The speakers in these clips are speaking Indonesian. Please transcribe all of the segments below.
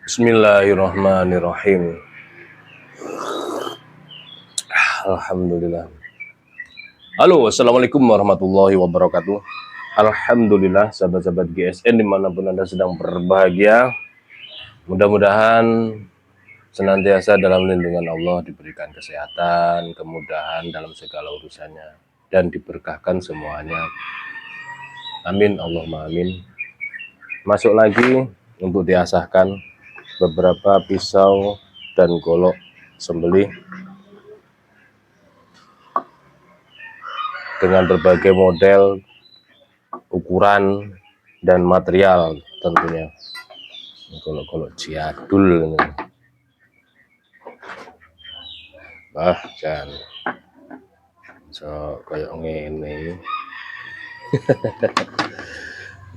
Bismillahirrahmanirrahim. Alhamdulillah. Halo, assalamualaikum warahmatullahi wabarakatuh. Alhamdulillah, sahabat-sahabat GSN dimanapun Anda sedang berbahagia. Mudah-mudahan senantiasa dalam lindungan Allah, diberikan kesehatan, kemudahan dalam segala urusannya, dan diberkahkan semuanya. Amin, Allahumma amin. Masuk lagi untuk diasahkan beberapa pisau dan golok sembelih dengan berbagai model, ukuran, dan material tentunya. Golok-golok jadul ini. Bahkan so kayak ngene.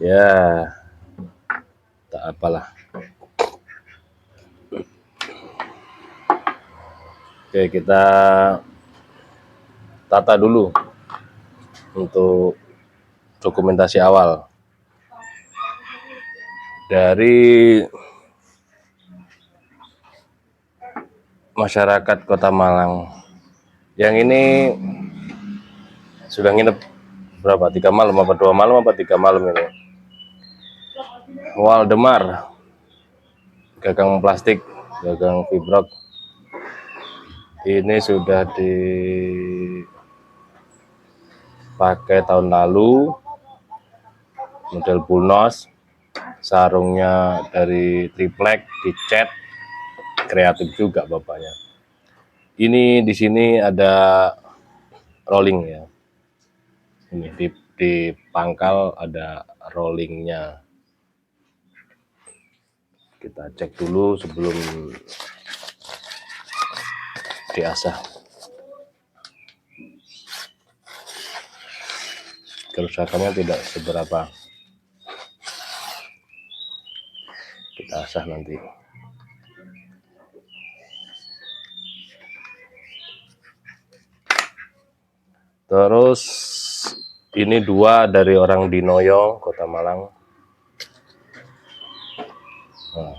Ya, tak apalah. Oke, kita tata dulu untuk dokumentasi awal dari masyarakat Kota Malang. Yang ini sudah nginep berapa? 3 malam apa 2 malam apa 3 malam ini? Waldemar, gagang plastik, gagang fibrok. Ini sudah dipakai tahun lalu, model Bulnos, sarungnya dari triplek, dicat, kreatif juga bapaknya. Ini di sini ada rolling ya. Ini di pangkal ada rollingnya. Kita cek dulu sebelum diasah. Kerusakannya tidak seberapa. Kita asah nanti. Terus ini 2 dari orang Dinoyo, Kota Malang. Nah,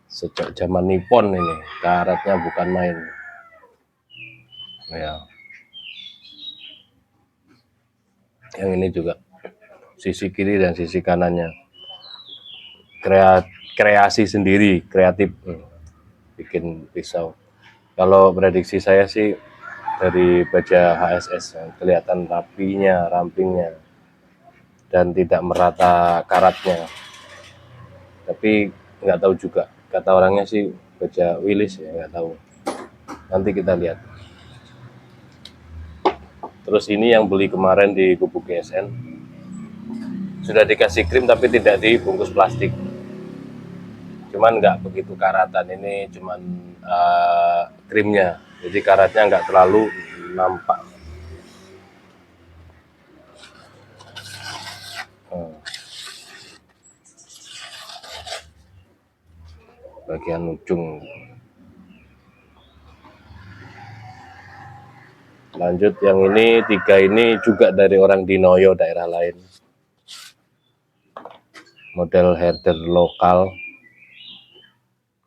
sejak zaman Nippon ini, karetnya bukan main. Ya. Yang ini juga sisi kiri dan sisi kanannya. Kreasi sendiri, kreatif. Bikin pisau. Kalau prediksi saya sih dari baja HSS kelihatan rapinya, rampingnya, dan tidak merata karatnya. Tapi nggak tahu juga, kata orangnya sih baja Willis ya, nggak tahu. Nanti kita lihat. Terus ini yang beli kemarin di Gubuk GSN, sudah dikasih krim tapi tidak dibungkus plastik. Cuman nggak begitu karatan, ini cuman krimnya, jadi karatnya nggak terlalu nampak. Bagian ujung. Lanjut yang ini 3 ini juga dari orang Dinoyo, daerah lain. Model herder lokal.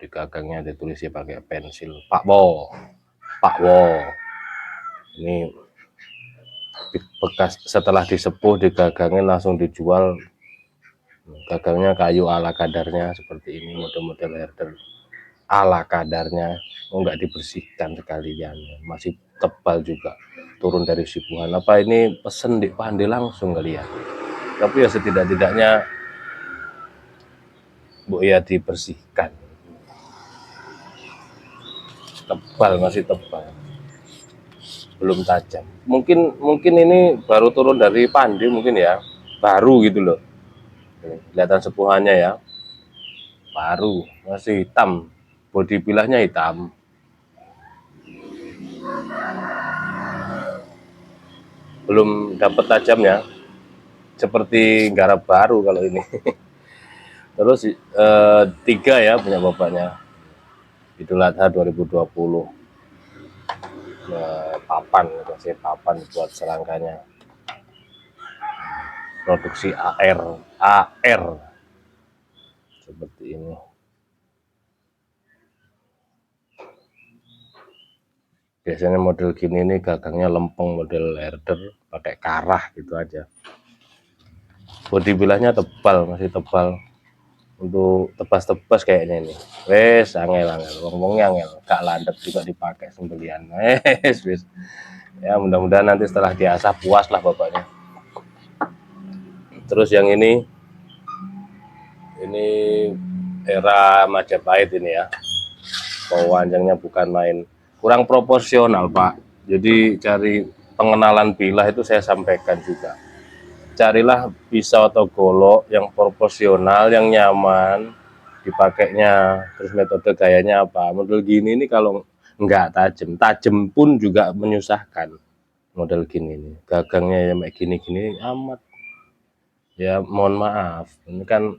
Di gagangnya ditulisnya pakai pensil Pak Wo. Ini bekas setelah disepuh digagangin langsung dijual. Gagangnya kayu ala kadarnya seperti ini, model-model herder ala kadarnya. Enggak dibersihkan sekalian, masih tebal juga, turun dari sipuhan. Apa ini pesen di Pande langsung kali ya? Tapi ya setidak-tidaknya Bu ya dibersihkan. Tebal, masih tebal, belum tajam. Mungkin ini baru turun dari Pande mungkin ya, baru gitu loh. Kelihatan sepuhannya ya, baru, masih hitam, bodi pilahnya hitam. Belum dapat tajamnya, seperti garap baru kalau ini. Terus 3 ya punya bapaknya, Idul Adha 2020. Papan, kasih papan buat serangkanya. Produksi AR. seperti ini. Biasanya model gini nih gagangnya lempeng, model herder pakai karah gitu aja. Bodi bilahnya tebal, masih tebal. Untuk tebas-tebas kayaknya ini. Wes angel ngomongnya angel, gak landep juga dipakai sembelian. Wes. Ya mudah-mudahan nanti setelah diasah puas lah bapaknya. Terus yang ini era Majapahit ini ya. Panjangnya bukan main, kurang proporsional Pak. Jadi cari pengenalan bilah itu saya sampaikan juga. Carilah pisau atau golok yang proporsional, yang nyaman dipakainya. Terus metode gayanya apa? Model gini ini kalau nggak tajam pun juga menyusahkan. Model gini nih, gagangnya yang kayak gini-gini amat. Ya mohon maaf, ini kan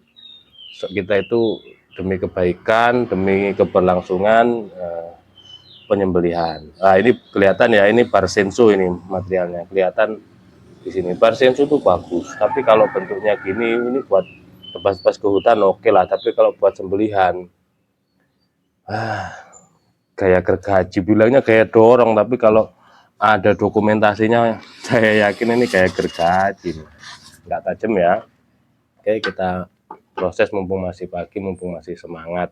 kita itu demi kebaikan, demi keberlangsungan penyembelihan. Nah ini kelihatan ya, ini bar senso, ini materialnya kelihatan di sini. Bar senso itu bagus, tapi kalau bentuknya gini, ini buat tebas-tebas ke hutan oke lah, tapi kalau buat sembelihan, gaya gergaji, bilangnya gaya dorong, tapi kalau ada dokumentasinya, saya yakin ini gaya gergaji, nggak tajam ya. Oke, kita proses mumpung masih pagi, mumpung masih semangat.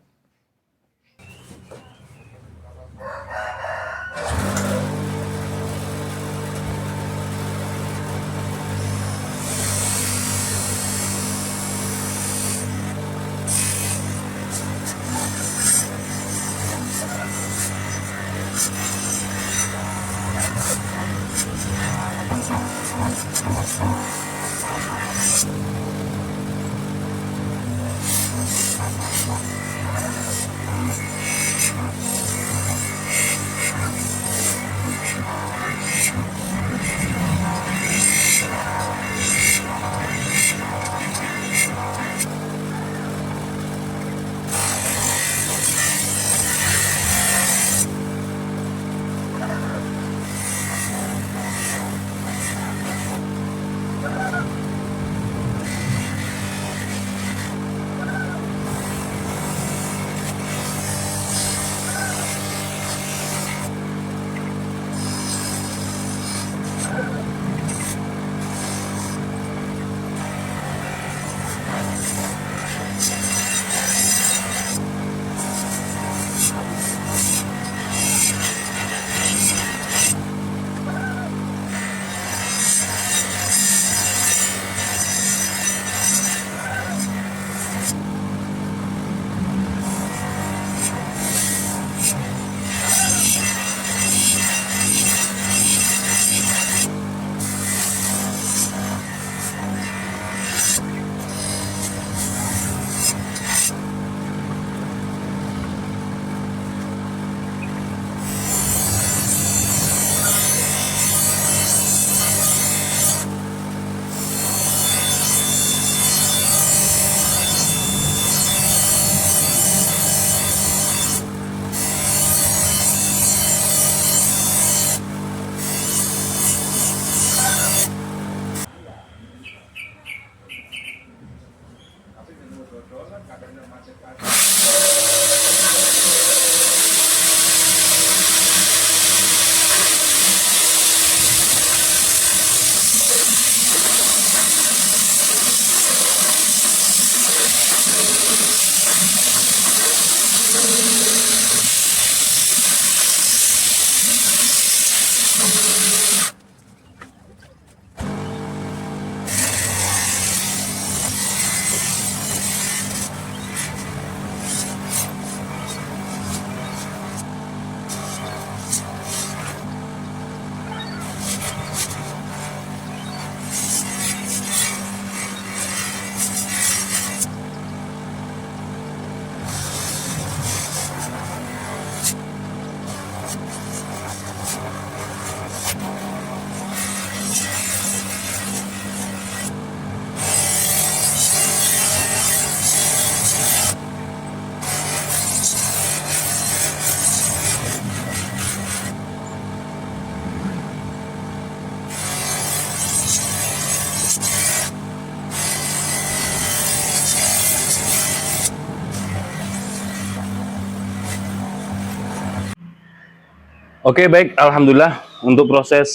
Oke, baik, alhamdulillah untuk proses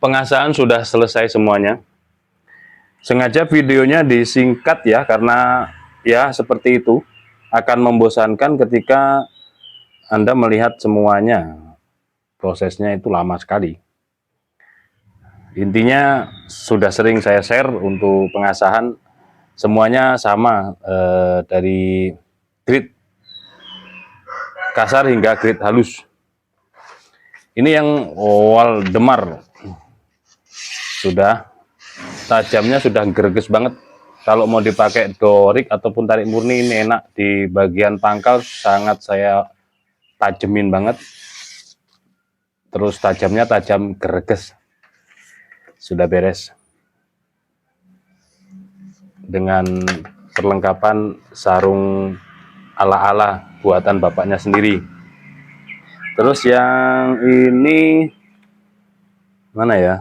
pengasahan sudah selesai semuanya. Sengaja videonya disingkat ya, karena ya seperti itu akan membosankan ketika Anda melihat semuanya. Prosesnya itu lama sekali. Intinya sudah sering saya share untuk pengasahan, semuanya sama, dari grid kasar hingga grid halus. Ini yang Waldemar sudah tajamnya, sudah greges banget. Kalau mau dipakai dorik ataupun tarik murni ini enak. Di bagian pangkal sangat saya tajemin banget. Terus tajamnya tajam greges. Sudah beres. Dengan perlengkapan sarung ala-ala buatan bapaknya sendiri. Terus yang ini mana ya?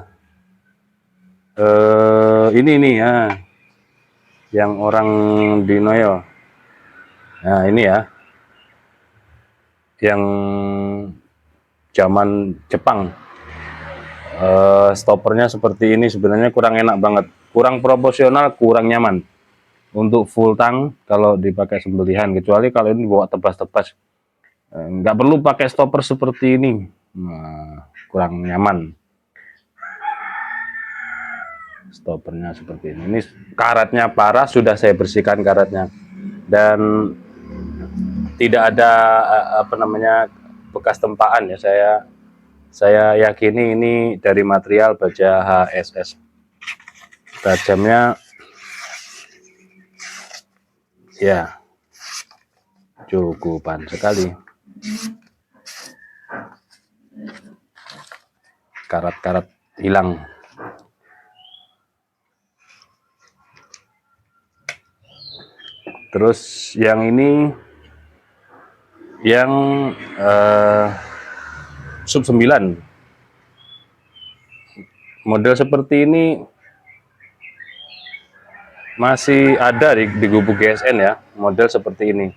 Ini nih ya, yang orang di Noyo. Nah ini ya, yang zaman Jepang. Stoppernya seperti ini, sebenarnya kurang enak banget, kurang proporsional, kurang nyaman untuk full tang kalau dipakai sembelihan, kecuali kalau ini bawa tebas-tebas. Nggak perlu pakai stopper seperti ini. Nah, kurang nyaman. Stoppernya seperti ini. Ini karetnya parah, sudah saya bersihkan karetnya, dan tidak ada apa namanya bekas tempaan ya. Saya yakini ini dari material baja HSS. Tajamnya ya cukupan sekali. Karat-karat hilang. Terus yang ini yang sub 9. Model seperti ini masih ada di gubuk GSN ya, model seperti ini.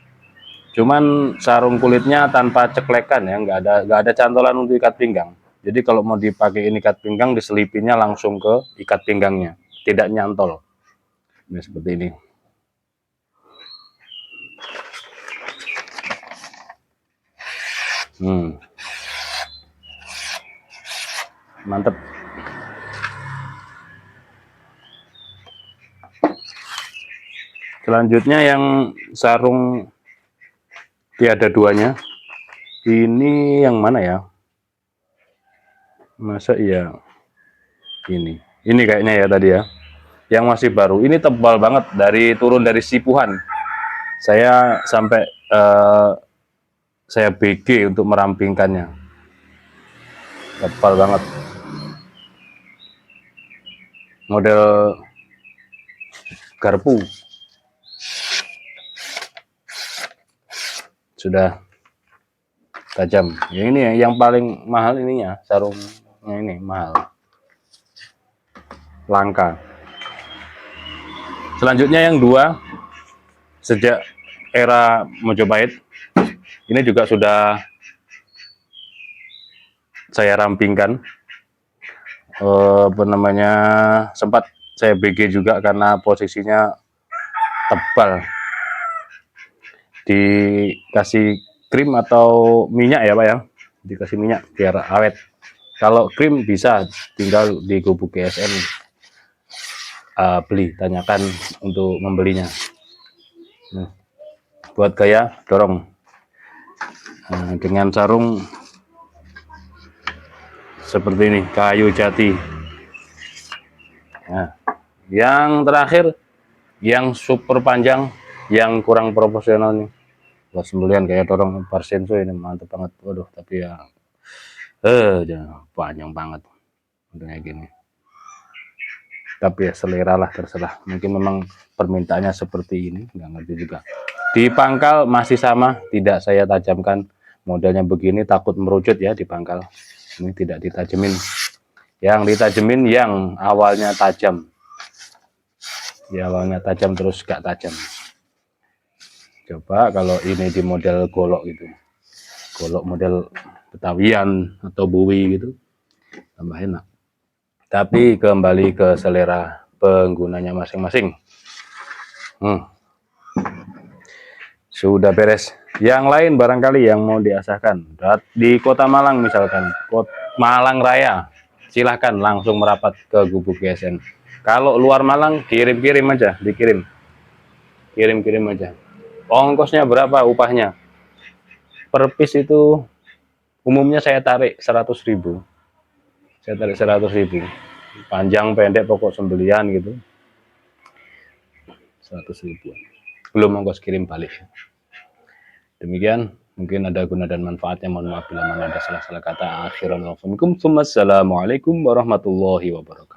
Cuman sarung kulitnya tanpa ceklekan ya, nggak ada cantolan untuk ikat pinggang. Jadi kalau mau dipakai ini ikat pinggang, diselipinnya langsung ke ikat pinggangnya, tidak nyantol. Ini seperti ini. Mantep. Selanjutnya yang sarung tiada duanya. Ini yang mana ya? Masa iya ini. Ini kayaknya ya tadi ya. Yang masih baru. Ini tebal banget, turun dari sipuhan. Saya sampai saya BG untuk merampingkannya. Tebal banget. Model garpu. Sudah tajam. Yang ini yang paling mahal ininya, sarungnya ini mahal. Langka. Selanjutnya yang dua, sejak era Mojopahit, ini juga sudah saya rampingkan. Apa namanya, sempat saya BG juga karena posisinya tebal. Dikasih krim atau minyak ya Pak ya, dikasih minyak biar awet. Kalau krim bisa tinggal di gubuk GSN beli, tanyakan untuk membelinya. Buat gaya dorong dengan sarung seperti ini, kayu jati. Nah, yang terakhir, yang super panjang, yang kurang proporsional nih, buat sembelihan kayak dorong Parsenso ini mantep banget. Waduh, tapi ya panjang banget kayak gini. Tapi ya selera lah, terserah. Mungkin memang permintaannya seperti ini, nggak ngerti juga. Di pangkal masih sama, tidak saya tajamkan. Modelnya begini takut merucut ya di pangkal. Ini tidak ditajemin. Yang ditajemin yang awalnya tajam. Ya awalnya tajam terus gak tajam. Coba kalau ini di model golok gitu. golok model Betawian atau Bowie gitu, tambah enak. Tapi kembali ke selera penggunanya masing-masing. Sudah beres. Yang lain barangkali yang mau diasahkan di Kota Malang misalkan, Malang Raya, silahkan langsung merapat ke Gubuk GSM. Kalau luar Malang kirim-kirim aja, kirim-kirim aja. Ongkosnya berapa, upahnya? Per piece itu umumnya saya tarik 100.000. Saya tarik 100.000. Panjang pendek pokok sembelian gitu. 100.000. Belum ongkos kirim balik. Demikian, mungkin ada guna dan manfaatnya. Mohon maaf bila mana ada salah-salah kata. Akhirul Assalamualaikum warahmatullahi wabarakatuh.